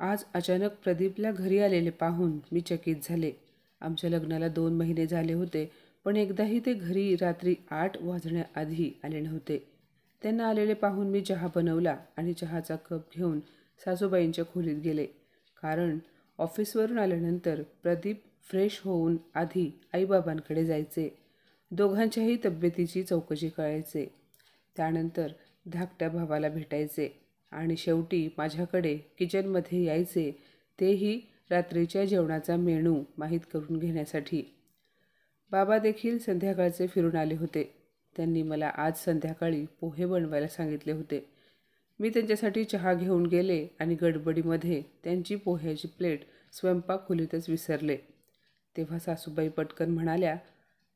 आज अचानक प्रदीपला घरी आलेले पाहून मी चकित झाले. आमच्या लग्नाला 2 महिने झाले होते, पण एकदाही ते घरी रात्री 8 वाजण्याआधी आले नव्हते. त्यांना आलेले पाहून मी चहा बनवला आणि चहाचा कप घेऊन सासूबाईंच्या खोलीत गेले. कारण ऑफिसवरून आल्यानंतर प्रदीप फ्रेश होऊन आधी आईबाबांकडे जायचे. दोघांच्याही तब्येतीची चौकशी करायचे. त्यानंतर धाकट्या भावाला भेटायचे आणि शेवटी माझ्याकडे किचनमध्ये यायचे, तेही रात्रीच्या जेवणाचा मेनू माहीत करून घेण्यासाठी. बाबा देखील संध्याकाळचे फिरून आले होते. त्यांनी मला आज संध्याकाळी पोहे बनवायला सांगितले होते. मी त्यांच्यासाठी चहा घेऊन गेले आणि गडबडीमध्ये त्यांची पोह्याची प्लेट स्वयंपाकखोलीतच विसरले. तेव्हा सासूबाई पटकन म्हणाल्या,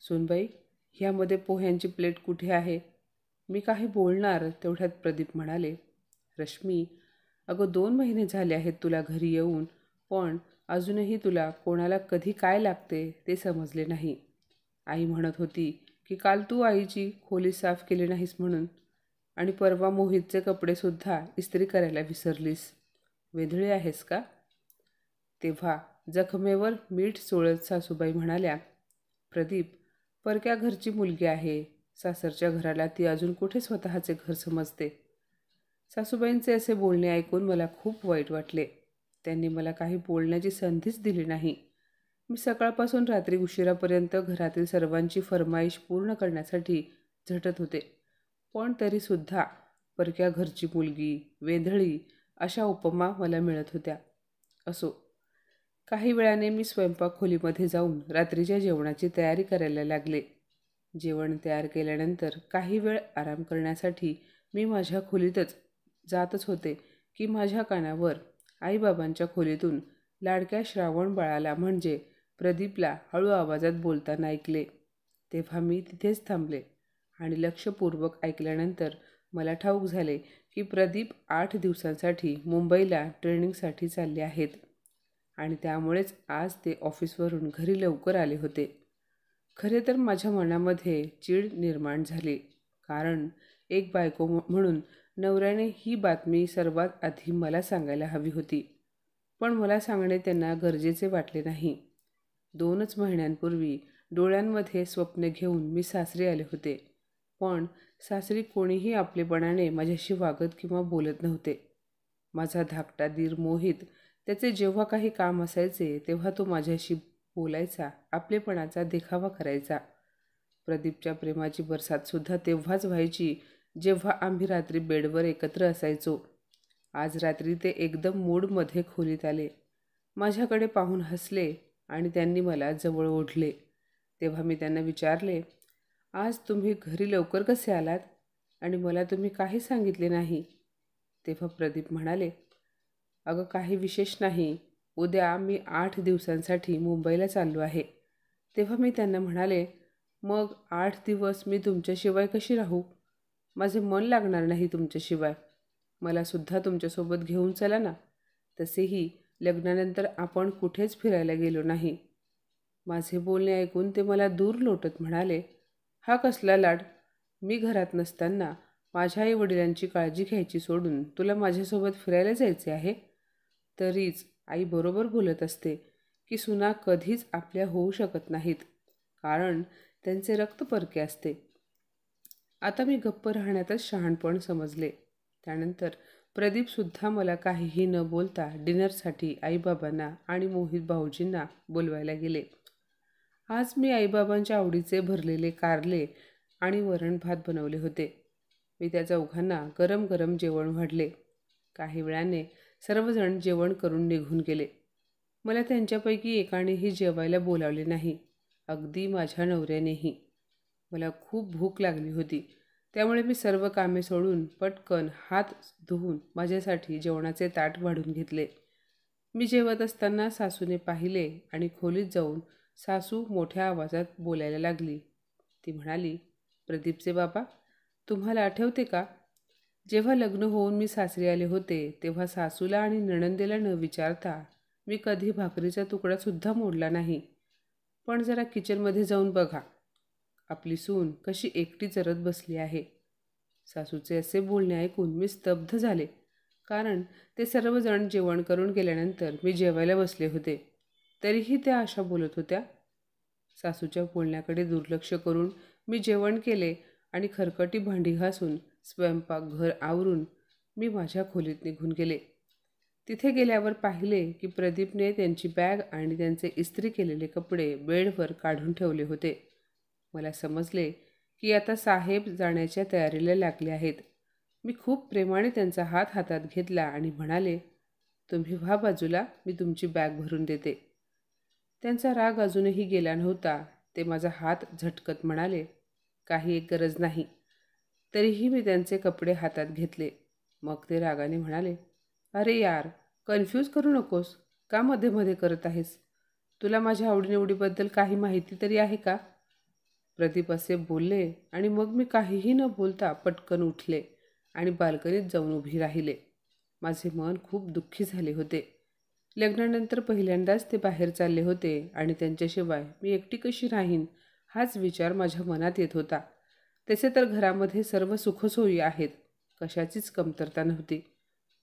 "सूनबाई, ह्यामध्ये पोह्यांची प्लेट कुठे आहे?" मी काही बोलणार तेवढ्यात प्रदीप म्हणाले, "रश्मी, अगं 2 महिने झाले आहेत तुला घरी येऊन, पण अजूनही तुला कोणाला कधी काय लागते ते समजले नाही. आई म्हणत होती की काल तू आईची खोली साफ केली नाहीस म्हणून, आणि परवा मोहितचे कपडेसुद्धा इस्त्री करायला विसरलीस. वेंधळी आहेस का?" तेव्हा जखमेवर मीठ चोळत सासूबाई म्हणाल्या, "प्रदीप, परक्या घरची मुलगी आहे. सासरच्या घराला ती अजून कुठे स्वतःचे घर समजते." सासूबाईंचे असे बोलणे ऐकून मला खूप वाईट वाटले. त्यांनी मला काही बोलण्याची संधीच दिली नाही. मी सकाळपासून रात्री उशिरापर्यंत घरातील सर्वांची फर्माईश पूर्ण करण्यासाठी झटत होते. पण तरीसुद्धा परक्या घरची मुलगी, वेंधळी अशा उपमा मला मिळत होत्या. असो, काही वेळाने मी स्वयंपाकखोलीमध्ये जाऊन रात्रीच्या जेवणाची तयारी करायला लागले. जेवण तयार केल्यानंतर काही वेळ आराम करण्यासाठी मी माझ्या खोलीतच जातच होते की माझ्या कानावर आईबाबांच्या खोलीतून लाडक्या श्रावण बाळाला म्हणजे प्रदीपला हळू आवाजात बोलताना ऐकले. तेव्हा मी तिथेच थांबले आणि लक्षपूर्वक ऐकल्यानंतर मला ठाऊक झाले की प्रदीप 8 दिवसांसाठी मुंबईला ट्रेनिंगसाठी चालले आहेत आणि त्यामुळेच आज ते ऑफिसवरून घरी लवकर आले होते. खरे तर माझ्या मनामध्ये चीड निर्माण झाली, कारण एक बायको म्हणून नवऱ्याने ही बातमी सर्वात आधी मला सांगायला हवी होती. पण मला सांगणे त्यांना गरजेचे वाटले नाही. 2च महिन्यांपूर्वी डोळ्यांमध्ये स्वप्ने घेऊन मी सासरी आले होते, पण सासरी कोणीही आपलेपणाने माझ्याशी वागत किंवा बोलत नव्हते. माझा धाकटा दीर मोहित, त्याचे जेव्हा काही काम असायचे तेव्हा तो माझ्याशी बोलायचा, आपलेपणाचा देखावा करायचा. प्रदीपच्या प्रेमाची बरसातसुद्धा तेव्हाच व्हायची जेव्हा आम्ही रात्री बेडवर एकत्र असायचो. आज रात्री ते एकदम मूडमध्ये खोलीत आले. माझ्याकडे पाहून हसले आणि त्यांनी मला जवळ ओढले. तेव्हा मी त्यांना विचारले, "आज तुम्ही घरी लवकर कसे आलात आणि मला तुम्ही काही सांगितले नाही?" तेव्हा प्रदीप म्हणाले, "अगं, काही विशेष नाही. उद्या मी 8 दिवसांसाठी मुंबईला चाललो आहे." तेव्हा मी त्यांना म्हणाले, "मग 8 दिवस मी तुमच्याशिवाय कशी राहू? माझे मन लागणार नाही तुमच्याशिवाय. मलासुद्धा तुमच्यासोबत घेऊन चला ना. तसेही लग्नानंतर आपण कुठेच फिरायला गेलो नाही." माझे बोलणे ऐकून ते मला दूर लोटत म्हणाले, "हा कसला लाड? मी घरात नसताना माझ्या आईवडिलांची काळजी घ्यायची सोडून तुला माझ्यासोबत फिरायला जायचे आहे?" तरीच आई बरोबर बोलत असते की सुना कधीच आपल्या होऊ शकत नाहीत, कारण त्यांचे रक्त परके असते. आता मी गप्प राहण्यातच शहाणपण समजले. त्यानंतर प्रदीपसुद्धा मला काहीही न बोलता डिनरसाठी आईबाबांना आणि मोहित भाऊजींना बोलवायला गेले. आज मी आईबाबांच्या आवडीचे भरलेले कारले आणि वरण भात बनवले होते. मी त्या चौघांना गरम गरम जेवण वाढले. काही वेळाने सर्वजण जेवण करून निघून गेले. मला त्यांच्यापैकी एकानेही जेवायला बोलावले नाही, अगदी माझ्या नवऱ्यानेही. मला खूप भूक लागली होती, त्यामुळे मी सर्व कामे सोडून पटकन हात धुवून माझ्यासाठी जेवणाचे ताट वाढून घेतले. मी जेवत असताना सासूने पाहिले आणि खोलीत जाऊन सासू मोठ्या आवाजात बोलायला लागली. ती म्हणाली, "प्रदीपचे बाबा, तुम्हाला आठवते का? जेव्हा लग्न होऊन मी सासरी आले होते तेव्हा सासूला आणि नणंदेला न विचारता मी कधी भाकरीचा तुकडासुद्धा मोडला नाही. पण जरा किचनमध्ये जाऊन बघा, आपली सून कशी एकटी चरत बसली आहे." सासूचे असे बोलणे ऐकून मी स्तब्ध झाले. कारण ते सर्वजण जेवण करून गेल्यानंतर मी जेवायला बसले होते. तरीही त्या अशा बोलत होत्या. सासूच्या बोलण्याकडे दुर्लक्ष करून मी जेवण केले आणि खरकटी भांडी घासून स्वयंपाकघर आवरून मी माझ्या खोलीत निघून गेले. तिथे गेल्यावर पाहिले की प्रदीपने त्यांची बॅग आणि त्यांचे इस्त्री केलेले कपडे बेडवर काढून ठेवले होते. मला समजले की आता साहेब जाण्याच्या तयारीला लागले आहेत. मी खूप प्रेमाने त्यांचा हात हातात घेतला आणि म्हणाले, तुम्ही व्हा बाजूला, मी तुमची बॅग भरून देते. त्यांचा राग अजूनही गेला नव्हता. ते माझा हात झटकत म्हणाले, काही एक गरज नाही. तरीही मी त्यांचे कपडे हातात घेतले. मग ते रागाने म्हणाले, अरे यार, कन्फ्यूज करू नकोस. का मध्ये मध्ये करत आहेस? तुला माझ्या आवडीनिवडीबद्दल काही माहिती तरी आहे का? प्रदीप असे बोलले आणि मग मी काहीही न बोलता पटकन उठले आणि बाल्कनीत जाऊन उभी राहिले. माझे मन खूप दुःखी झाले होते. लग्नानंतर पहिल्यांदाच ते बाहेर चालले होते आणि त्यांच्याशिवाय मी एकटी कशी राहीन हाच विचार माझ्या मनात येत होता. तसे तर घरामध्ये सर्व सुखसोयी आहेत, कशाचीच कमतरता नव्हती.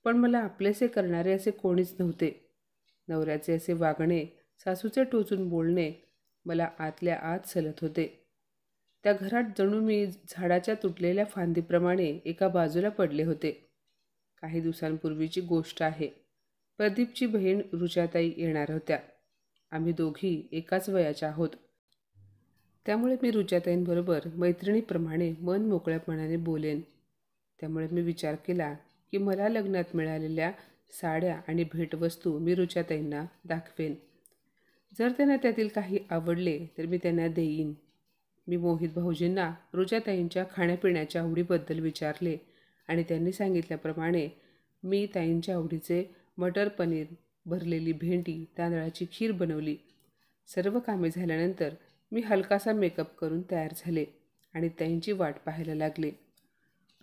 पण मला आपलेसे करणारे असे कोणीच नव्हते. नवऱ्याचे असे वागणे, सासूचे टोचून बोलणे मला आतल्या आत सलत होते. त्या घरात जणू मी झाडाच्या तुटलेल्या फांदीप्रमाणे एका बाजूला पडले होते. काही दिवसांपूर्वीची गोष्ट आहे. प्रदीपची बहीण रुचाताई येणार होत्या. आम्ही दोघी एकाच वयाच्या आहोत. त्यामुळे मी रुचाताईंबरोबर मैत्रिणीप्रमाणे मन मोकळ्यापणाने बोलेन. त्यामुळे मी विचार केला की मला लग्नात मिळालेल्या साड्या आणि भेटवस्तू मी रुचाताईंना दाखवेन. जर त्यांना त्यातील काही आवडले तर मी त्यांना देईन. मी मोहित भाऊजींना रुचाताईंच्या खाण्यापिण्याच्या आवडीबद्दल विचारले आणि त्यांनी सांगितल्याप्रमाणे मी ताईंच्या आवडीचे मटर पनीर, भरलेली भेंडी, तांदळाची खीर बनवली. सर्व कामे झाल्यानंतर मी हलकासा मेकअप करून तयार झाले आणि ताईंची वाट पाहायला लागले.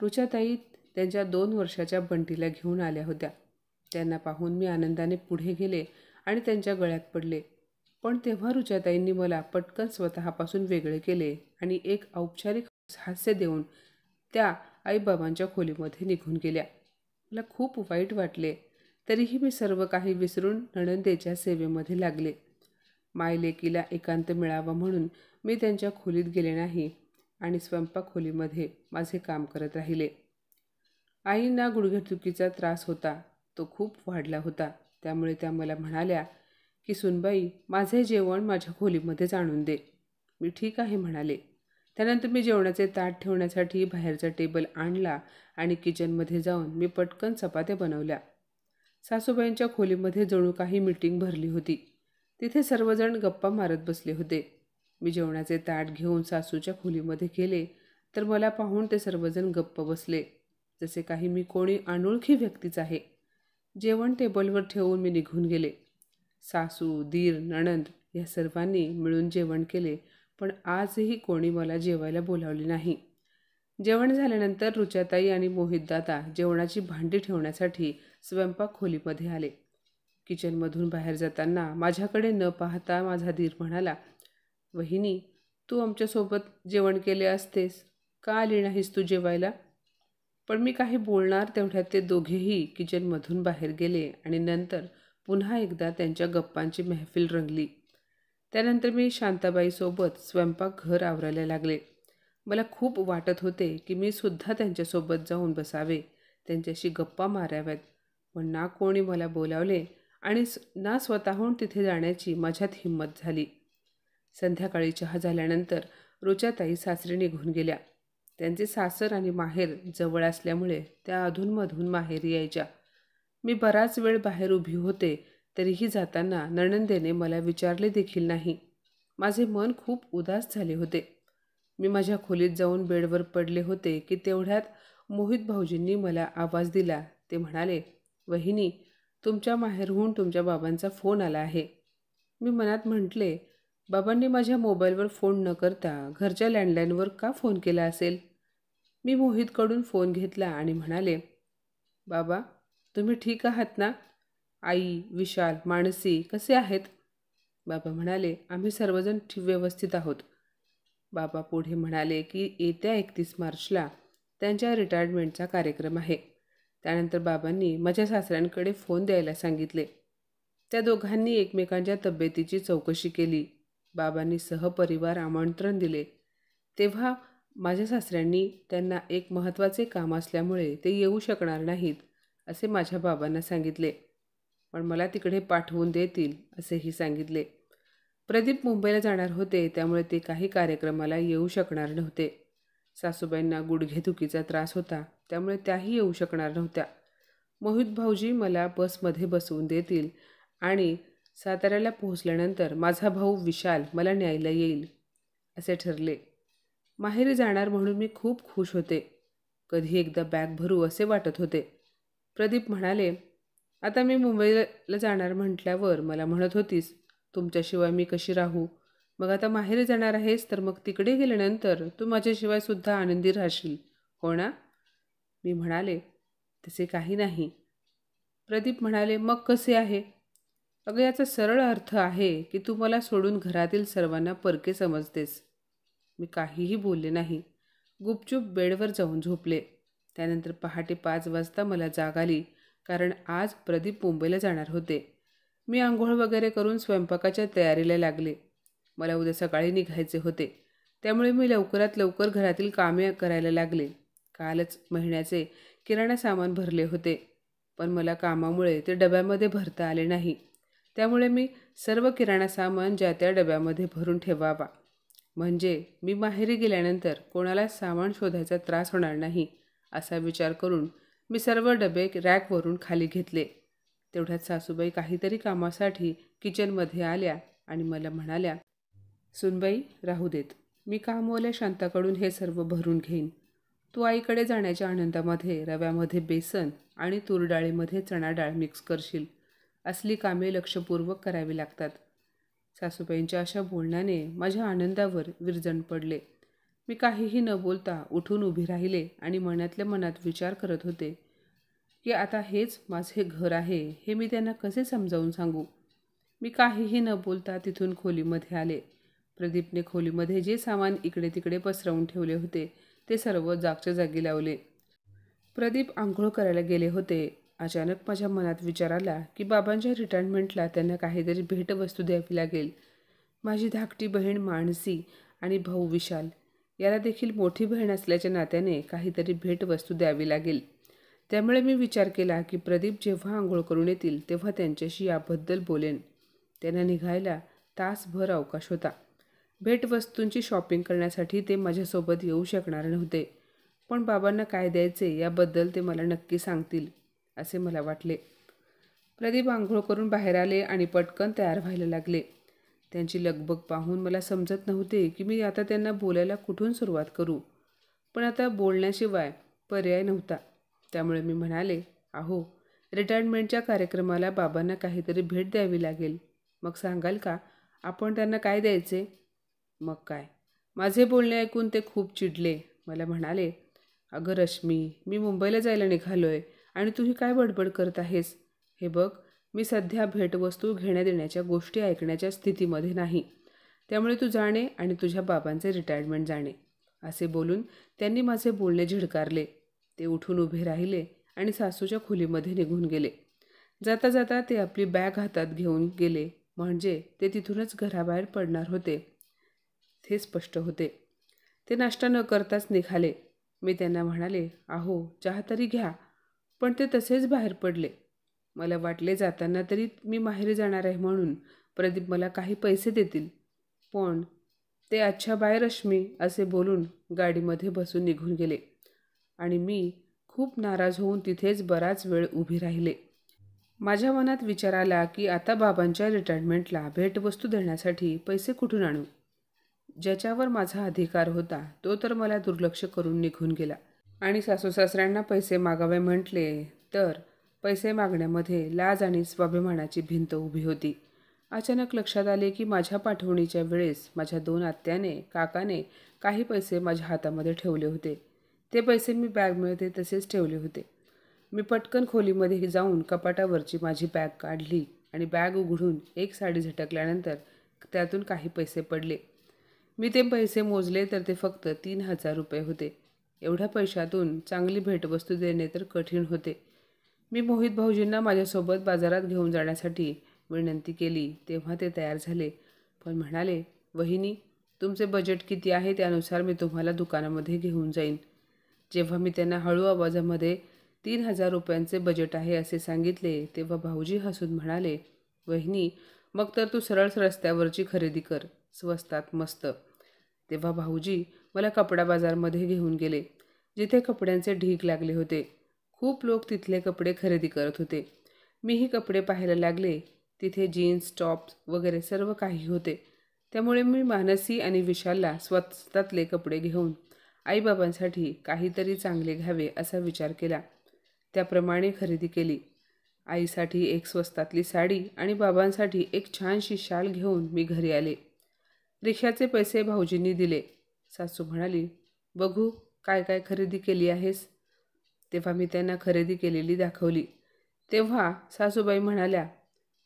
रुचाताई त्यांच्या 2 वर्षाच्या बंटीला घेऊन आल्या होत्या. त्यांना पाहून मी आनंदाने पुढे गेले आणि त्यांच्या गळ्यात पडले. पण तेव्हा रुचाताईंनी मला पटकन स्वतःपासून वेगळे केले आणि एक औपचारिक हास्य देऊन त्या आईबाबांच्या खोलीमध्ये निघून गेल्या. मला खूप वाईट वाटले. तरीही मी सर्व काही विसरून नणंदेच्या सेवेमध्ये लागले. मायलेकीला एकांत मिळावा म्हणून मी त्यांच्या खोलीत गेले नाही आणि स्वयंपाक खोलीमध्ये माझे काम करत राहिले. आईंना गुडघेदुखीचा त्रास होता. तो खूप वाढला होता. त्यामुळे त्या मला म्हणाल्या की सुनबाई, माझे जेवण माझ्या खोलीमध्येच आणून दे. मी ठीक आहे म्हणाले. त्यानंतर मी जेवणाचे ताट ठेवण्यासाठी बाहेरचा टेबल आणला आणि किचनमध्ये जाऊन मी पटकन चपात्या बनवल्या. सासूबाईंच्या खोलीमध्ये जणू काही मीटिंग भरली होती. तिथे सर्वजण गप्पा मारत बसले होते. मी जेवणाचे ताट घेऊन सासूच्या खोलीमध्ये गेले तर मला पाहून ते सर्वजण गप्प बसले, जसे काही मी कोणी अनोळखी व्यक्तीच आहे. जेवण टेबलवर ठेवून मी निघून गेले. सासू, दीर, नणंद या सर्वांनी मिळून जेवण केले, पण आजही कोणी मला जेवायला बोलावले नाही. जेवण झाल्यानंतर रुचाताई आणि मोहितदादा जेवणाची भांडी ठेवण्यासाठी स्वयंपाक खोलीमध्ये आले. किचनमधून बाहेर जाताना माझ्याकडे न पाहता माझा दीर म्हणाला, वहिनी, तू आमच्यासोबत जेवण केले असतेस, का आली नाहीस तू जेवायला? पण मी काही बोलणार तेवढ्यात ते दोघेही किचनमधून बाहेर गेले आणि नंतर पुन्हा एकदा त्यांच्या गप्पांची महफिल रंगली. त्यानंतर मी शांताबाईसोबत स्वयंपाकघर आवरायला लागले. मला खूप वाटत होते की मी सुद्धा त्यांच्यासोबत जाऊन बसावे, त्यांच्याशी गप्पा माराव्यात. पण ना कोणी मला बोलावले आणि ना स्वतःहून तिथे जाण्याची माझ्यात हिंमत झाली. संध्याकाळी चहा झाल्यानंतर रुचाताई सासरी निघून गेल्या. त्यांचे सासर आणि माहेर जवळ असल्यामुळे त्या अधूनमधून माहेरी यायच्या. मी बराच वेळ बाहेर उभी होते, तरीही जाताना नणंदेने मला विचारले देखील नाही. माझे मन खूप उदास झाले होते. मी माझ्या खोलीत जाऊन बेडवर पडले होते की तेवढ्यात मोहित भाऊजींनी मला आवाज दिला. ते म्हणाले, वहिनी, तुमच्या माहेरहून तुमच्या बाबांचा फोन आला आहे. मी मनात म्हटले, बाबांनी माझ्या मोबाईलवर फोन न करता घरच्या लँडलाईनवर का फोन केला असेल? मी मोहितकडून फोन घेतला आणि म्हणाले, बाबा, तुम्ही ठीक आहात ना? आई, विशाल, मानसी कसे आहेत? बाबा म्हणाले, आम्ही सर्वजण व्यवस्थित आहोत. बाबा पुढे म्हणाले की येत्या 31 मार्चला त्यांच्या रिटायरमेंटचा कार्यक्रम आहे. त्यानंतर बाबांनी माझ्या सासऱ्यांकडे फोन द्यायला सांगितले. त्या दोघांनी एकमेकांच्या तब्येतीची चौकशी केली. बाबांनी सहपरिवार आमंत्रण दिले. तेव्हा माझ्या सासऱ्यांनी त्यांना एक महत्त्वाचे काम असल्यामुळे ते येऊ शकणार नाहीत असे माझ्या बाबांना सांगितले. पण मला तिकडे पाठवून देतील असेही सांगितले. प्रदीप मुंबईला जाणार होते, त्यामुळे ते काही कार्यक्रमाला येऊ शकणार नव्हते. सासूबाईंना गुडघेदुखीचा त्रास होता, त्यामुळे त्याही येऊ शकणार नव्हत्या. मोहित भाऊजी मला बसमध्ये बसवून देतील आणि साताऱ्याला पोहोचल्यानंतर माझा भाऊ विशाल मला न्यायला येईल असे ठरले. माहेरी जाणार म्हणून मी खूप खुश होते. कधी एकदा बॅग भरू असे वाटत होते. प्रदीप म्हणाले, आता मी मुंबईला जाणार म्हटल्यावर मला म्हणत होतीस तुमच्याशिवाय मी कशी राहू. मग आता माहेरी जाणार आहेस तर मग तिकडे गेल्यानंतर तू माझ्याशिवाय सुद्धा आनंदी राहशील, हो ना? मी म्हणाले, तसे काही नाही. प्रदीप म्हणाले, मग कसे आहे? अगं याचा सरळ अर्थ आहे की तू मला सोडून घरातील सर्वांना परके समजतेस. मी काहीही बोलले नाही. गुपचूप बेडवर जाऊन झोपले. त्यानंतर पहाटे 5 वाजता मला जाग आली, कारण आज प्रदीप मुंबईला जाणार होते. मी आंघोळ वगैरे करून स्वयंपाकाच्या तयारीला लागले. मला उद्या सकाळी निघायचे होते, त्यामुळे मी लवकरात लवकर घरातील कामे करायला लागले. कालच महिन्याचे किराणा सामान भरले होते, पण मला कामामुळे ते डब्यामध्ये भरता आले नाही. त्यामुळे मी सर्व किराणा सामान ज्या त्या डब्यामध्ये भरून ठेवावा, म्हणजे मी माहेरी गेल्यानंतर कोणाला सामान शोधायचा त्रास होणार नाही असा विचार करून मी सर्व डबे रॅकवरून खाली घेतले. तेवढ्यात सासूबाई काहीतरी कामासाठी किचनमध्ये आल्या आणि मला म्हणाल्या, सुनबाई राहू देत, मी कामवाल्या शांताकडून हे सर्व भरून घेईन. तू आईकडे जाण्याच्या आनंदामध्ये रव्यामध्ये बेसन आणि तूर डाळीमध्ये चणा डाळ मिक्स करशील. असली कामे लक्षपूर्वक करावी लागतात. सासूबाईंच्या अशा बोलण्याने माझ्या आनंदावर विरजण पडले. मी काहीही न बोलता उठून उभी राहिले आणि मनातल्या मनात विचार करत होते की आता हेच माझे घर आहे हे मी त्यांना कसे समजावून सांगू. मी काहीही न बोलता तिथून खोलीमध्ये आले. प्रदीपने खोलीमध्ये जे सामान इकडे तिकडे पसरवून ठेवले होते ते सर्व जागच्या जागी लावले. प्रदीप आंघोळ करायला गेले होते. अचानक माझ्या मनात विचार आला की बाबांच्या रिटायरमेंटला त्यांना काहीतरी भेटवस्तू द्यावी लागेल. माझी धाकटी बहीण मानसी आणि भाऊ विशाल याला देखील मोठी बहीण असल्याच्या नात्याने काहीतरी भेटवस्तू द्यावी लागेल. त्यामुळे मी विचार केला की प्रदीप जेव्हा आंघोळ करून येतील तेव्हा त्यांच्याशी याबद्दल बोलेन. त्यांना निघायला तासभर अवकाश होता. भेटवस्तूंची शॉपिंग करण्यासाठी ते माझ्यासोबत येऊ शकणार नव्हते, पण बाबांना काय द्यायचे याबद्दल ते मला नक्की सांगतील असे मला वाटले. प्रदीप आंघोळ करून बाहेर आले आणि पटकन तयार व्हायला लागले. त्यांची लगबग पाहून मला समजत नव्हते की मी आता त्यांना बोलायला कुठून सुरुवात करू. पण आता बोलण्याशिवाय पर्याय नव्हता. त्यामुळे मी म्हणाले, अहो रिटायरमेंटच्या कार्यक्रमाला बाबांना काहीतरी भेट द्यावी लागेल. मग सांगाल का आपण त्यांना काय द्यायचे? मग काय, माझे बोलणे ऐकून ते खूप चिडले. मला म्हणाले, अगं रश्मी, मी मुंबईला जायला निघालोय आणि तूही काय बडबड करत आहेस? हे बघ, मी सध्या भेटवस्तू घेण्या देण्याच्या गोष्टी ऐकण्याच्या स्थितीमध्ये नाही. त्यामुळे तू जाणे आणि तुझ्या बाबांचे रिटायरमेंट जाणे. असे बोलून त्यांनी माझे बोलणे झिडकारले. ते उठून उभे राहिले आणि सासूच्या खोलीमध्ये निघून गेले. जाता जाता ते आपली बॅग हातात घेऊन गेले, म्हणजे ते तिथूनच घराबाहेर पडणार होते हे स्पष्ट होते. ते नाश्ता न करताच निघाले. मी त्यांना म्हणाले, अहो चहा तरी घ्या. पण ते तसेच बाहेर पडले. मला वाटले जाताना तरी मी माहेरी जाणार आहे म्हणून प्रदीप मला काही पैसे देतील, पण ते अच्छा बाय रश्मी असे बोलून गाडीमध्ये बसून निघून गेले आणि मी खूप नाराज होऊन तिथेच बराच वेळ उभी राहिले. माझ्या मनात विचार आला की आता बाबांच्या रिटायरमेंटला भेटवस्तू देण्यासाठी पैसे कुठून आणू. ज्याच्यावर माझा अधिकार होता तो तर मला दुर्लक्ष करून निघून गेला आणि सासू सासऱ्यांना पैसे मागावे म्हटले तर पैसे मागण्यामध्ये लाज आणि स्वाभिमानाची भिंत उभी होती. अचानक लक्षात आले की माझ्या पाठवणीच्या वेळेस माझ्या 2 आत्याने काकाने काही पैसे माझ्या हातामध्ये ठेवले होते. ते पैसे मी बॅगमध्ये तसेच ठेवले होते. मी पटकन खोलीमध्ये जाऊन कपाटावरची माझी बॅग काढली आणि बॅग उघडून एक साडी झटकल्यानंतर त्यातून काही पैसे पडले. मी ते पैसे मोजले तर ते फक्त 3000 रुपये होते. एवढ्या पैशातून चांगली भेटवस्तू देणे तर कठीण होते. मी मोहित भाऊजींना माझ्यासोबत बाजारात घेऊन जाण्यासाठी विनंती केली तेव्हा ते तयार झाले, पण म्हणाले, वहिनी, तुमचे बजेट किती आहे त्यानुसार मी तुम्हाला दुकानामध्ये घेऊन जाईन. जेव्हा मी त्यांना हळू आवाजामध्ये 3,000 रुपयांचे बजेट आहे असे सांगितले तेव्हा भाऊजी हसून म्हणाले, वहिनी, मग तर तू सरळ रस्त्यावरची खरेदी कर, स्वस्तात मस्त. तेव्हा भाऊजी मला कपडा बाजारमध्ये घेऊन गेले, जिथे कपड्यांचे ढीग लागले होते. खूप लोक तिथले कपडे खरेदी करत होते. मीही कपडे पाहायला लागले. तिथे जीन्स, टॉप्स वगैरे सर्व काही होते. त्यामुळे मी मानसी आणि विशालला स्वस्तातले कपडे घेऊन आईबाबांसाठी काहीतरी चांगले घ्यावे असा विचार केला. त्याप्रमाणे खरेदी केली. आईसाठी एक स्वस्तातली साडी आणि बाबांसाठी एक छानशी शाल घेऊन मी घरी आले. रिक्षाचे पैसे भाऊजींनी दिले. सासू म्हणाली, बघू काय काय खरेदी केली आहेस. तेव्हा मी त्यांना खरेदी केलेली दाखवली. तेव्हा सासूबाई म्हणाल्या,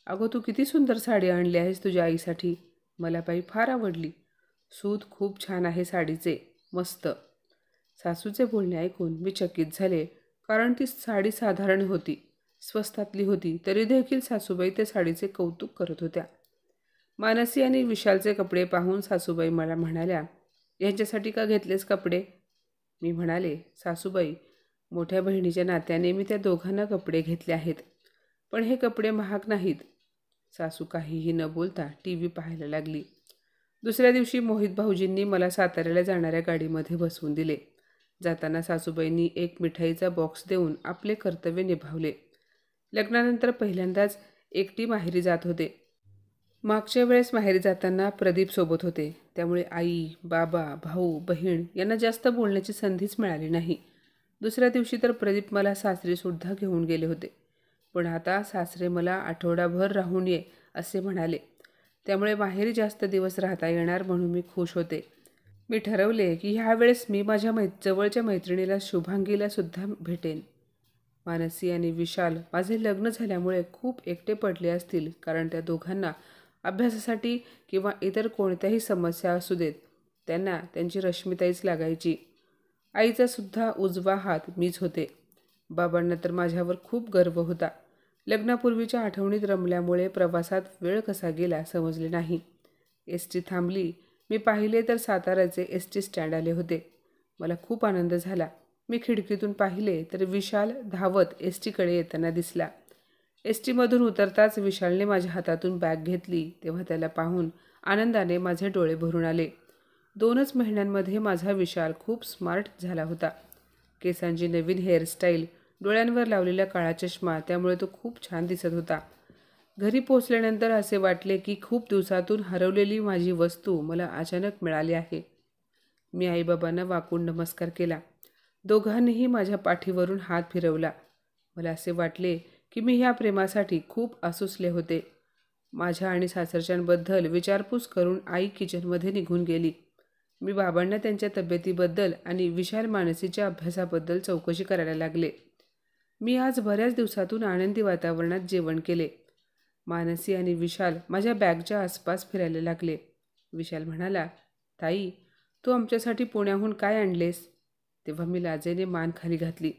अगो तू किती सुंदर साडी आणली आहेस तुझ्या आईसाठी. मला बाई फार आवडली. सूत खूप छान आहे साडीचे, मस्त. सासूचे बोलणे ऐकून मी चकित झाले, कारण ती साडी साधारण होती, स्वस्तातली होती, तरी देखील सासूबाई त्या साडीचे कौतुक करत होत्या. मानसी आणि विशालचे कपडे पाहून सासूबाई मला म्हणाल्या, यांच्यासाठी का घेतलेस कपडे. मी म्हणाले, सासूबाई, मोठ्या बहिणीच्या नात्याने मी त्या दोघांना कपडे घेतले आहेत, पण हे कपडे महाग नाहीत. सासू काहीही न बोलता TV पाहायला लागली. दुसऱ्या दिवशी मोहित भाऊजींनी मला साताऱ्याला जाणाऱ्या गाडीमध्ये बसवून दिले. जाताना सासूबाईंनी एक मिठाईचा बॉक्स देऊन आपले कर्तव्य निभावले. लग्नानंतर पहिल्यांदाच एकटी माहेरी जात होते. मागच्या वेळेस माहेरी जाताना प्रदीप सोबत होते, त्यामुळे आई, बाबा, भाऊ, बहीण यांना जास्त बोलण्याची संधीच मिळाली नाही. दुसऱ्या दिवशी तर प्रदीप मला सासरीसुद्धा घेऊन गेले होते, पण आता सासरे मला आठवडाभर राहून ये असे म्हणाले. त्यामुळे माहेरी जास्त दिवस राहता येणार म्हणून मी खुश होते. मी ठरवले की ह्यावेळेस मी माझ्या जवळच्या मैत्रिणीला शुभांगीला सुद्धा भेटेन. मानसी आणि विशाल माझे लग्न झाल्यामुळे खूप एकटे पडले असतील, कारण त्या दोघांना अभ्यासासाठी किंवा इतर कोणत्याही समस्या असू देत त्यांना त्यांची रश्मिताईच लागायची. आईचा सुद्धा उजवा हात मीच होते. बाबांना तर माझ्यावर खूप गर्व होता. लग्नापूर्वीच्या आठवणीत रमल्यामुळे प्रवासात वेळ कसा गेला समजले नाही. ST थांबली. मी पाहिले तर साताऱ्याचे ST स्टँड आले होते. मला खूप आनंद झाला. मी खिडकीतून पाहिले तर विशाल धावत STकडे येताना दिसला. STमधून उतरताच विशालने माझ्या हातातून बॅग घेतली, तेव्हा त्याला पाहून आनंदाने माझे डोळे भरून आले. 2च महिन्यांमध्ये माझा विशाल खूप स्मार्ट झाला होता. केसांची नवीन हेअरस्टाईल, डोळ्यांवर लावलेला काळा चष्मा, त्यामुळे तो खूप छान दिसत होता. घरी पोचल्यानंतर असे वाटले की खूप दिवसातून हरवलेली माझी वस्तू मला अचानक मिळाली आहे. मी आईबाबांना वाकून नमस्कार केला. दोघांनीही माझ्या पाठीवरून हात फिरवला. मला असे वाटले की मी ह्या प्रेमासाठी खूप आसुसले होते. माझ्या आणि सासरच्यांबद्दल विचारपूस करून आई किचनमध्ये निघून गेली. मी बाबांना त्यांच्या तब्येतीबद्दल आणि विशाल मानसीच्या अभ्यासाबद्दल चौकशी करायला लागले. मी आज बऱ्याच दिवसातून आनंदी वातावरणात जेवण केले. मानसी आणि विशाल माझ्या बॅगच्या आसपास फिरायला लागले. विशाल म्हणाला, ताई, तू आमच्यासाठी पुण्याहून काय आणलेस. तेव्हा मी लाजेने मान खाली घातली.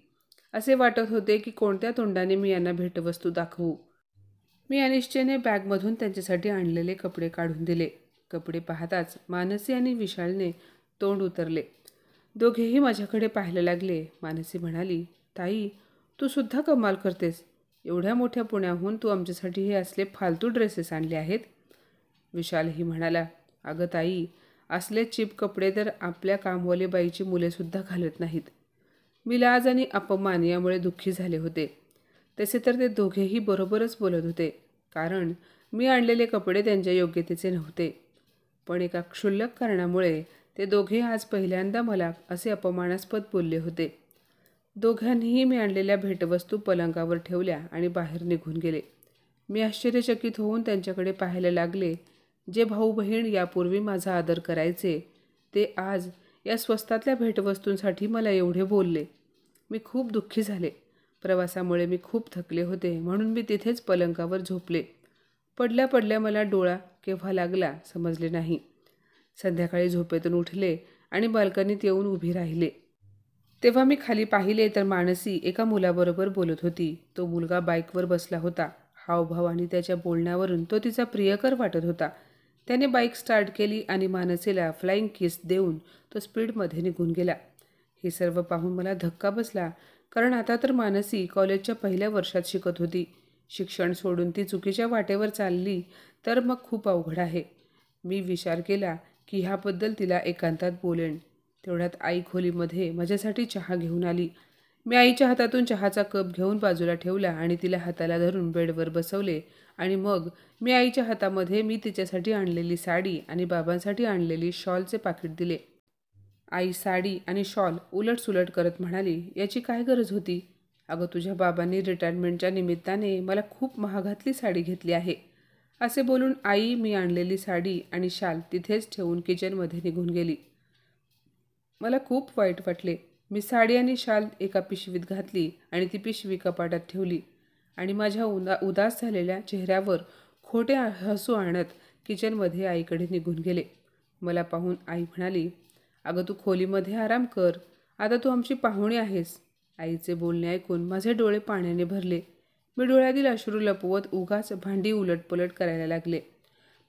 असे वाटत होते की कोणत्या तोंडाने मी यांना भेटवस्तू दाखवू. मी अनिश्चेने बॅगमधून त्यांच्यासाठी आणलेले कपडे काढून दिले. कपडे पाहताच मानसी आणि विशालने तोंड उतरले. दोघेही माझ्याकडे पाहायला लागले. मानसी म्हणाली, ताई, तू सुद्धा कमाल करतेस. एवढ्या मोठ्या पुण्याहून तू आमच्यासाठी हे असले फालतू ड्रेसेस आणले आहेत. विशालही म्हणाला, अगं ताई, असले चीप कपडे तर आपल्या कामवाली बाईची मुलेसुद्धा घालत नाहीत. मी लाज आणि अपमान यामुळे दुःखी झाले होते. तसे तर ते दोघेही बरोबरच बोलत होते, कारण मी आणलेले कपडे त्यांच्या योग्यतेचे नव्हते. पण एका क्षुल्लक कारणामुळे ते दोघे आज पहिल्यांदा मला असे अपमानास्पद बोलले होते. दोघांनीही मी आणलेल्या भेटवस्तू पलंगावर ठेवल्या आणि बाहेर निघून गेले. मी आश्चर्यचकित होऊन त्यांच्याकडे पाहायला लागले. जे भाऊ बहीण यापूर्वी माझा आदर करायचे, ते आज या स्वस्तातल्या भेटवस्तूंसाठी मला एवढे बोलले. मी खूप दुःखी झाले. प्रवासामुळे मी खूप थकले होते, म्हणून मी तिथेच पलंगावर झोपले. पडल्या पडल्या मला डोळा केव्हा लागला समजले नाही. संध्याकाळी झोपेतून उठले आणि बाल्कनीत येऊन उभी राहिले. तेव्हा मी खाली पाहिले तर मानसी एका मुलाबरोबर बोलत होती. तो मुलगा बाईकवर बसला होता. हावभाव आणि त्याच्या बोलण्यावरून तो तिचा प्रियकर वाटत होता. त्याने बाईक स्टार्ट केली आणि मानसीला फ्लाइंग किस देऊन तो स्पीडमध्ये निघून गेला. हे सर्व पाहून मला धक्का बसला, कारण आता तर मानसी कॉलेजच्या पहिल्या वर्षात शिकत होती. शिक्षण सोडून ती चुकीच्या वाटेवर चालली तर मग खूप अवघड आहे. मी विचार केला की ह्याबद्दल तिला एकांतात बोलेन. तेवढ्यात आई खोलीमध्ये माझ्यासाठी चहा घेऊन आली. मी आईच्या हातातून चहाचा कप घेऊन बाजूला ठेवला आणि तिला हाताला धरून बेडवर बसवले आणि मग मी आईच्या हातामध्ये मी तिच्यासाठी आणलेली साडी आणि बाबांसाठी आणलेली शॉलचे पाकीट दिले. आई साडी आणि शॉल उलटसुलट करत म्हणाली, याची काय गरज होती? अगं, तुझ्या बाबांनी रिटायरमेंटच्या निमित्ताने मला खूप महागातली साडी घेतली आहे. असे बोलून आई मी आणलेली साडी आणि शाल तिथेच ठेवून किचनमध्ये निघून गेली. मला खूप वाईट वाटले. मी साडी आणि शाल एका पिशवीत घातली आणि ती पिशवी कपाटात ठेवली आणि माझ्या उदास झालेल्या चेहऱ्यावर खोटे हसू आणत किचनमध्ये आईकडे निघून गेले. मला पाहून आई म्हणाली, अगं, तू खोलीमध्ये आराम कर. आता तू आमची पाहुणी आहेस. आईचे बोलणे ऐकून माझे डोळे पाण्याने भरले. मी डोळ्यातील अश्रू लपवत उगाच भांडी उलटपलट करायला लागले.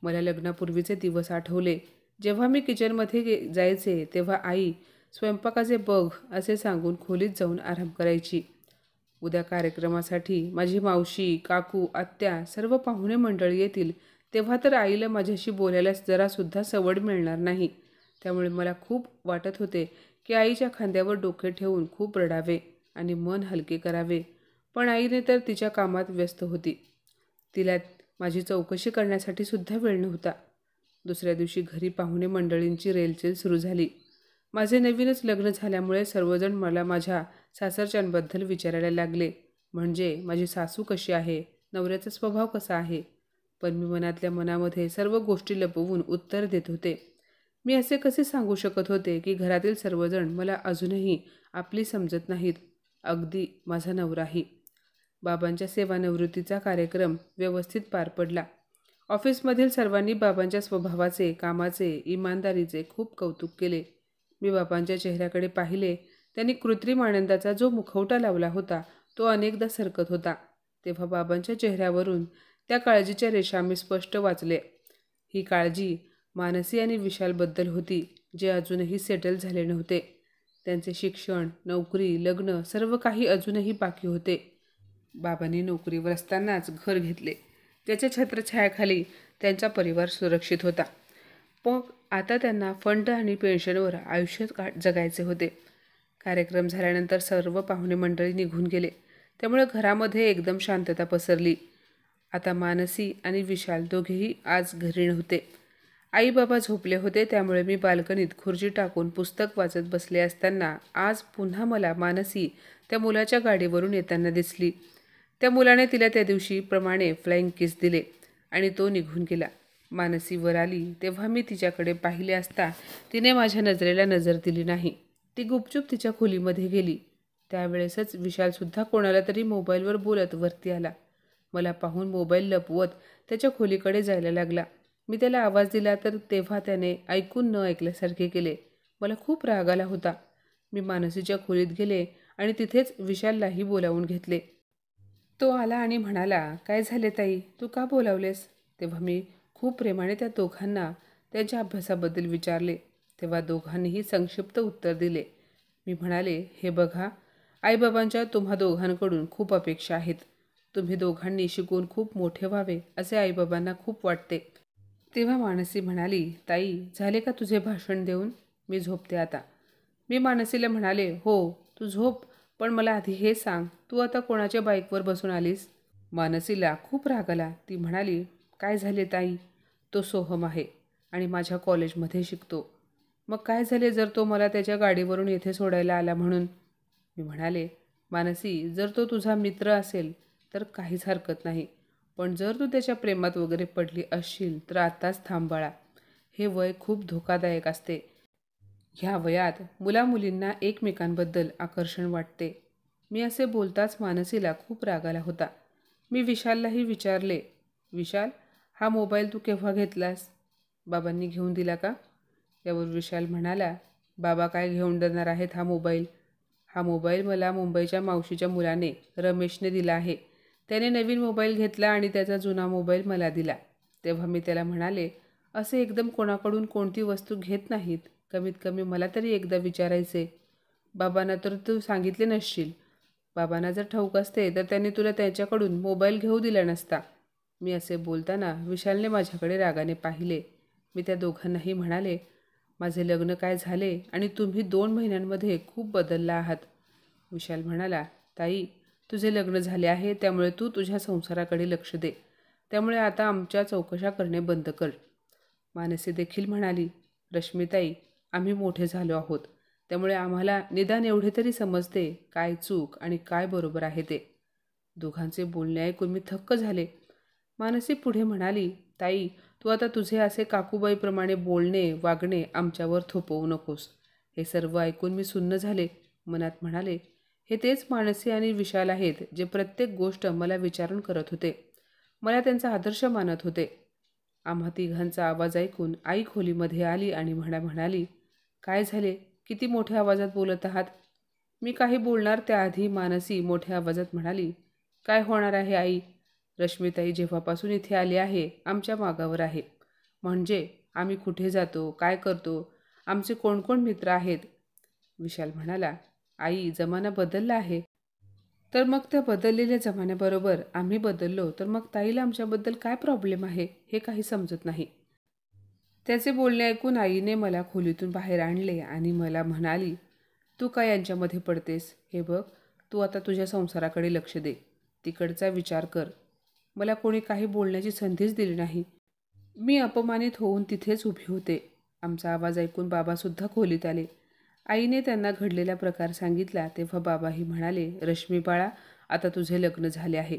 मला लग्नापूर्वीचे दिवस आठवले. जेव्हा मी किचनमध्ये जायचे तेव्हा आई स्वयंपाकाचे बघ असे सांगून खोलीत जाऊन आराम करायची. उद्या कार्यक्रमासाठी माझी मावशी, काकू, आत्या सर्व पाहुणे मंडळी येतील, तेव्हा तर आईला माझ्याशी बोलायला जरासुद्धा सवड मिळणार नाही. त्यामुळे मला खूप वाटत होते की आईच्या खांद्यावर डोके ठेवून खूप रडावे आणि मन हलके करावे. पण आईने तर तिच्या कामात व्यस्त होती. तिला माझी चौकशी करण्यासाठी सुद्धा वेळ नव्हता. दुसऱ्या दिवशी घरी पाहुणे मंडळींची रेलचेल सुरू झाली. माझे नवीनच लग्न झाल्यामुळे सर्वजण मला माझ्या सासरच्यांबद्दल विचारायला लागले. म्हणजे माझी सासू कशी आहे, नवऱ्याचा स्वभाव कसा आहे. पण मी मनातल्या मनामध्ये सर्व गोष्टी लपवून उत्तर देत होते. मी असे कसे सांगू शकत होते की घरातील सर्वजण मला अजूनही आपली समजत नाहीत, अगदी माझा नवराही. बाबांच्या सेवानिवृत्तीचा कार्यक्रम व्यवस्थित पार पडला. ऑफिसमधील सर्वांनी बाबांच्या स्वभावाचे, कामाचे, इमानदारीचे खूप कौतुक केले. मी बाबांच्या चेहऱ्याकडे पाहिले. त्यांनी कृत्रिम आनंदाचा जो मुखवटा लावला होता तो अनेकदा सरकत होता. तेव्हा बाबांच्या चेहऱ्यावरून त्या काळजीच्या रेषा मी स्पष्ट वाचले. ही काळजी मानसी आणि विशालबद्दल होती, जे अजूनही सेटल झाले नव्हते. त्यांचे शिक्षण, नोकरी, लग्न सर्व काही अजूनही बाकी होते. बाबांनी नोकरीवर असतानाच घर घेतले, ज्याच्या छत्रछायाखाली त्यांचा परिवार सुरक्षित होता. पण आता त्यांना फंड आणि पेन्शनवर आयुष्य जगायचे होते. कार्यक्रम झाल्यानंतर सर्व पाहुणे मंडळी निघून गेले. त्यामुळे घरामध्ये एकदम शांतता पसरली. आता मानसी आणि विशाल दोघेही आज घरी नव्हते. आई बाबा झोपले होते. त्यामुळे मी बाल्कनीत खुर्ची टाकून पुस्तक वाचत बसले असताना आज पुन्हा मला मानसी त्या मुलाच्या गाडीवरून येताना दिसली. त्या मुलाने तिला त्या दिवशी प्रमाणे फ्लाइंग किस दिले आणि तो निघून गेला. मानसी वर आली तेव्हा मी तिच्याकडे पाहिले असता तिने माझ्या नजरेला नजर दिली नाही. ती गुपचूप तिच्या खोलीमध्ये गेली. त्यावेळेसच विशालसुद्धा कोणाला तरी मोबाईलवर बोलत वरती आला. मला पाहून मोबाईल लपवत त्याच्या खोलीकडे जायला लागला. मी त्याला आवाज दिला तर तेव्हा त्याने ऐकून न ऐकल्यासारखे केले. मला खूप राग आला होता. मी मानसीच्या खोलीत गेले आणि तिथेच विशाललाही बोलावून घेतले. तो आला आणि म्हणाला, काय झाले ताई, तू का बोलावलेस? तेव्हा मी खूप प्रेमाने त्या दोघांना त्यांच्या अभ्यासाबद्दल विचारले. तेव्हा दोघांनीही संक्षिप्त उत्तर दिले. मी म्हणाले, हे बघा, आईबाबांच्या तुम्हा दोघांकडून खूप अपेक्षा आहेत. तुम्ही दोघांनी शिकून खूप मोठे व्हावे असे आईबाबांना खूप वाटते. तेव्हा मानसी म्हणाली, ताई, झाले का तुझे भाषण देऊन? मी झोपते आता. मी मानसीला म्हणाले, हो तू झोप, पण मला आधी हे सांग, तू आता कोणाच्या बाईकवर बसून आलीस? मानसीला खूप राग आला. ती म्हणाली, काय झाले ताई, तो सोहम आहे आणि माझ्या कॉलेजमध्ये शिकतो. मग काय झाले जर तो मला त्याच्या गाडीवरून येथे सोडायला आला म्हणून? मी म्हणाले, मानसी, जर तो तुझा मित्र असेल तर काहीच हरकत नाही, पण जर तू त्याच्या प्रेमात वगैरे पडली असशील तर आत्ताच थांब बाळा. हे वय खूप धोकादायक असते. ह्या वयात मुलामुलींना एकमेकांबद्दल आकर्षण वाटते. मी असे बोलताच मानसीला खूप राग आला होता. मी विशाललाही विचारले, विशाल, हा मोबाईल तू केव्हा घेतलास? बाबांनी घेऊन दिला का? यावर विशाल म्हणाला, बाबा काय घेऊन देणार आहेत हा मोबाईल? हा मोबाईल मला मुंबईच्या मावशीच्या मुलाने रमेशने दिला आहे. त्याने नवीन मोबाईल घेतला आणि त्याचा जुना मोबाईल मला दिला. तेव्हा मी त्याला म्हणाले, असे एकदम कोणाकडून कोणती वस्तू घेत नाहीत. कमीत कमी मला तरी एकदा विचारायचे. बाबांना तर तू सांगितले नसशील. बाबांना जर ठाऊक असते तर त्यांनी तुला त्याच्याकडून मोबाईल घेऊ दिला नसता. मी असे बोलताना विशालने माझ्याकडे रागाने पाहिले. मी त्या दोघांनाही म्हणाले, माझे लग्न काय झाले आणि तुम्ही 2 महिन्यांमध्ये खूप बदलला आहात. विशाल म्हणाला, ताई, तुझे लग्न झाले आहे त्यामुळे तू तुझ्या संसाराकडे लक्ष दे. त्यामुळे आता आमच्या चौकशा करणे बंद कर. मानसी देखील म्हणाली, रश्मीताई, आम्ही मोठे झालो आहोत. त्यामुळे आम्हाला निदान एवढे तरी समजते काय चूक आणि काय बरोबर आहे ते. दोघांचे बोलणे ऐकून मी थक्क झाले. मानसी पुढे म्हणाली, ताई, तू आता तुझे असे काकूबाईप्रमाणे बोलणे वागणे आमच्यावर थोपवू नकोस. हे सर्व ऐकून मी सुन्न झाले. मनात म्हणाले, हे तेच मानसी आणि विशाल आहेत जे प्रत्येक गोष्ट मला विचारून करत होते. मला त्यांचा आदर्श मानत होते. आम्हा तिघांचा आवाज ऐकून आई खोलीमध्ये आली आणि म्हणाली, काय झाले, किती मोठ्या आवाजात बोलत आहात. मी काही बोलणार त्याआधी मानसी मोठ्या आवाजात म्हणाली, काय होणार आहे आई. रश्मीताई जेव्हापासून इथे आली आहे आमच्या मागावर आहे. म्हणजे आम्ही कुठे जातो, काय करतो, आमचे कोण कोण मित्र आहेत. विशाल म्हणाला, आई, जमाना बदलला आहे. तर मग त्या बदललेल्या जमान्याबरोबर आम्ही बदललो तर मग ताईला आमच्याबद्दल काय प्रॉब्लेम आहे हे काही समजत नाही. त्याचे बोलणे ऐकून आईने मला खोलीतून बाहेर आणले आणि मला म्हणाली, तू काय यांच्यामध्ये पडतेस. हे बघ, तू आता तुझ्या संसाराकडे लक्ष दे. तिकडचा विचार कर. मला कोणी काही बोलण्याची संधीच दिली नाही. मी अपमानित होऊन तिथेच उभी होते. आमचा आवाज ऐकून बाबासुद्धा खोलीत आले. आईने त्यांना घडलेला प्रकार सांगितला तेव्हा बाबाही म्हणाले, रश्मी बाळा, आता तुझे लग्न झाले आहे.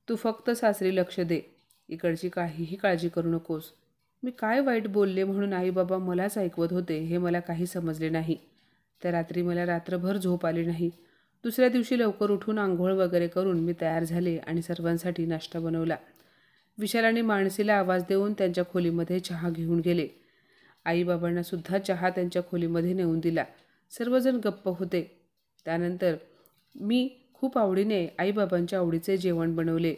तू फक्त सासरी लक्ष दे. इकडची काहीही काळजी करू नकोस. मी काय वाईट बोलले म्हणून आई बाबा मलाच ऐकवत होते हे मला काही समजले नाही. त्या रात्री मला रात्रभर झोप आली नाही. दुसऱ्या दिवशी लवकर उठून आंघोळ वगैरे करून मी तयार झाले आणि सर्वांसाठी नाश्ता बनवला. विशाल आणि मानसीला आवाज देऊन त्यांच्या खोलीमध्ये चहा घेऊन गेले. आईबाबांना सुद्धा चहा त्यांच्या खोलीमध्ये नेऊन दिला. सर्वजण गप्प होते. त्यानंतर मी खूप आवडीने आईबाबांच्या आवडीचे जेवण बनवले.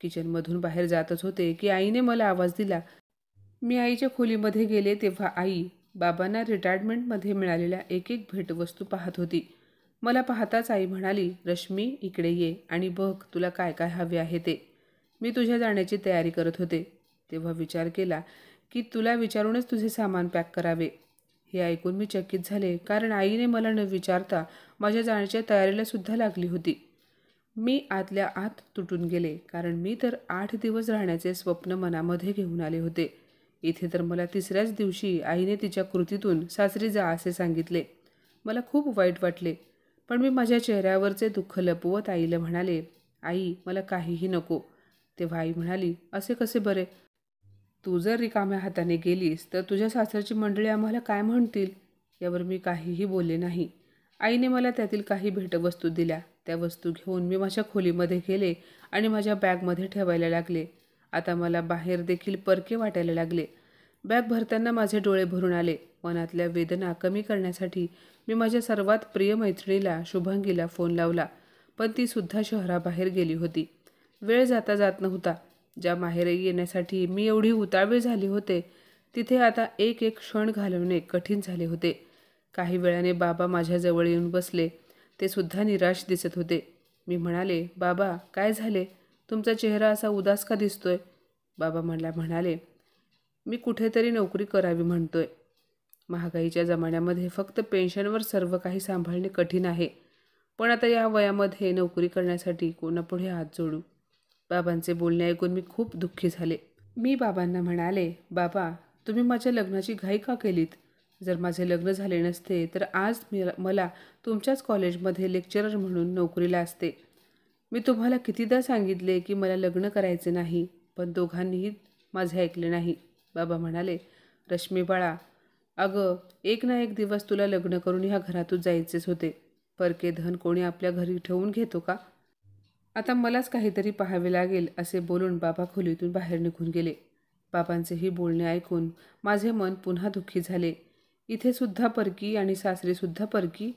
किचनमधून बाहेर जातच होते की आईने मला आवाज दिला. मी आईच्या खोलीमध्ये गेले तेव्हा आई बाबांना रिटायरमेंटमध्ये मिळालेल्या एक एक भेटवस्तू पाहत होती. मला पाहताच आई म्हणाली, रश्मी, इकडे ये आणि बघ तुला काय काय हवे आहे ते. मी तुझ्या जाण्याची तयारी करत होते तेव्हा विचार केला की तुला विचारूनच तुझे सामान पॅक करावे. हे ऐकून मी चकित झाले, कारण आईने मला न विचारता माझ्या जाण्याच्या तयारीला सुद्धा लागली होती. मी आतल्या आत तुटून गेले, कारण मी तर 8 दिवस राहण्याचे स्वप्न मनामध्ये घेऊन आले होते. इथे तर मला तिसऱ्याच दिवशी आईने तिच्या कृतीतून सासरी जा असे सांगितले. मला खूप वाईट वाटले, पण मी माझ्या चेहऱ्यावरचे दुःख लपवत आईला म्हणाले, आई, मला काहीही नको. तेव्हा आई म्हणाली, असे कसे बरे. तू जर रिकाम्या हाताने गेलीस तर तुझ्या सासरची मंडळी आम्हाला काय म्हणतील. यावर मी काहीही बोलले नाही. आईने मला त्यातील काही भेटवस्तू दिल्या. त्या वस्तू घेऊन मी माझ्या खोलीमध्ये गेले आणि माझ्या बॅगमध्ये ठेवायला लागले. आता मला बाहेर देखील परके वाटायला लागले. बॅग भरताना माझे डोळे भरून आले. मनातल्या वेदना कमी करण्यासाठी मी माझ्या सर्वात प्रिय मैत्रिणीला शुभांगीला फोन लावला, पण ती सुद्धा शहराबाहेर गेली होती. वेळ जाता जात नव्हता. ज्या माहेरी येण्यासाठी मी एवढी उतावळी झाली होते तिथे आता एक एक क्षण घालवणे कठीण झाले होते. काही वेळाने बाबा माझ्याजवळ येऊन बसले. ते सुद्धा निराश दिसत होते. मी म्हणाले, बाबा, काय झाले, तुमचा चेहरा असा उदास का दिसतोय. बाबा म्हणाले, मी कुठेतरी नोकरी करावी म्हणतोय. महागाईच्या जमान्यामध्ये फक्त पेन्शनवर सर्व काही सांभाळणे कठीण आहे. पण आता या वयामध्ये नोकरी करण्यासाठी कोणापुढे हात जोडू. बाबांचे बोलणे ऐकून मी खूप दुःखी झाले. मी बाबांना म्हणाले, बाबा, तुम्ही माझ्या लग्नाची घाई का केलीत. जर माझे लग्न झाले नसते तर आज मला तुमच्याच कॉलेजमध्ये लेक्चरर म्हणून नोकरीला असते. मी तुम्हाला कितीदा सांगितले की मला लग्न करायचे नाही, पण दोघांनीही माझे ऐकले नाही. बाबा म्हणाले, रश्मी बाळा, अगं, एक ना एक दिवस तुला लग्न करून ह्या घरातून जायचेच होते. परके धन कोणी आपल्या घरी ठेवून घेतो का. आता मलाच काहीतरी पाहावे लागेल असे बोलून बाबा खोलीतून बाहेर निघून गेले. बाबांचेही बोलणे ऐकून माझे मन पुन्हा दुःखी झाले. इथे सुद्धा परकी आणि सासरीसुद्धा परकी.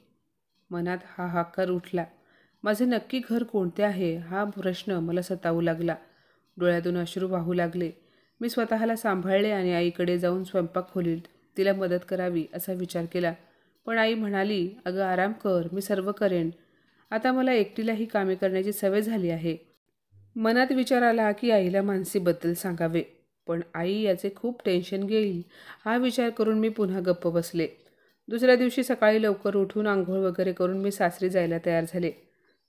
मनात हाहाकार उठला. माझे नक्की घर कोणते आहे हा प्रश्न मला सतावू लागला. डोळ्यातून अश्रू वाहू लागले. मी स्वतःला सांभाळले आणि आईकडे जाऊन स्वयंपाक खोलीत तिला मदत करावी असा विचार केला. पण आई म्हणाली, अगं आराम कर, मी सर्व करेन. आता मला एकटीला ही कामे करण्याची सवय झाली आहे. मनात विचार आला की आईला मानसीबद्दल सांगावे, पण आई याचे खूप टेन्शन घेईल हा विचार करून मी पुन्हा गप्प बसले. दुसऱ्या दिवशी सकाळी लवकर उठून आंघोळ वगैरे करून मी सासरी जायला तयार झाले.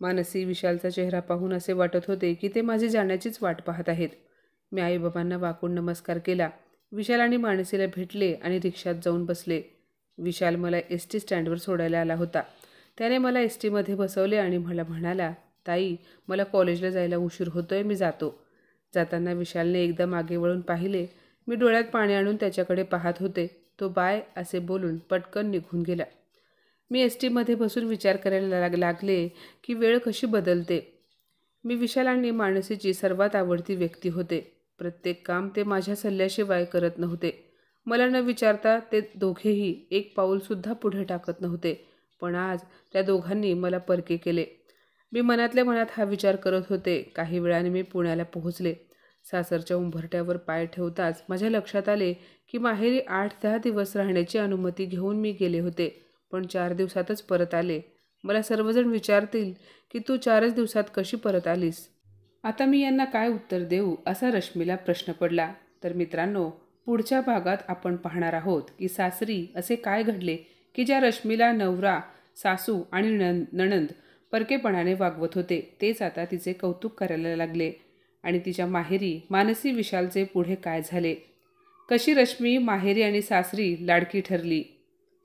मानसी विशालचा चेहरा पाहून असे वाटत होते की ते माझी जाण्याचीच वाट पाहत आहेत. मी आईबाबांना वाकून नमस्कार केला. विशाल आणि मानसीला भेटले आणि रिक्षात जाऊन बसले. विशाल मला एस.टी. स्टँडवर सोडायला आला होता. त्याने मला एस.टीमध्ये बसवले आणि मला म्हणाला, ताई मला कॉलेजला जायला उशीर होतोय, मी जातो. जाताना विशालने एकदा मागे वळून पाहिले. मी डोळ्यात पाणी आणून त्याच्याकडे पाहत होते. तो बाय असे बोलून पटकन निघून गेला. मी एस.टीमध्ये बसून विचार करायला लागले की वेळ कशी बदलते. मी विशाल आणि मानसीची सर्वात आवडती व्यक्ती होते. प्रत्येक काम ते माझ्या सल्ल्याशिवाय करत नव्हते. मला न विचारता ते दोघेही एक पाऊलसुद्धा पुढे टाकत नव्हते. पण आज त्या दोघांनी मला परके केले. मी मनातल्या मनात हा विचार करत होते. काही वेळाने मी पुण्याला पोहोचले. सासरच्या उंबरठ्यावर पाय ठेवताच माझ्या लक्षात आले की माहेरी 8-10 दिवस राहण्याची अनुमती घेऊन मी गेले होते, पण 4 दिवसातच परत आले. मला सर्वजण विचारतील की तू 4च दिवसात कशी परत आलीस? आता मी यांना काय उत्तर देऊ असा रश्मीला प्रश्न पडला. तर मित्रांनो, पुढच्या भागात आपण पाहणार आहोत की सासरी असे काय घडले की ज्या रश्मीला नवरा, सासू आणि नणंद परकेपणाने वागवत होते तेच आता तिचे कौतुक करायला लागले. आणि तिच्या माहेरी मानसी विशालचे पुढे काय झाले? कशी रश्मी माहेरी आणि सासरी लाडकी ठरली?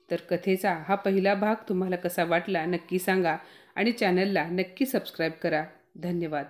तर कथेचा हा पहिला भाग तुम्हाला कसा वाटला नक्की सांगा आणि चॅनलला नक्की सबस्क्राईब करा. धन्यवाद.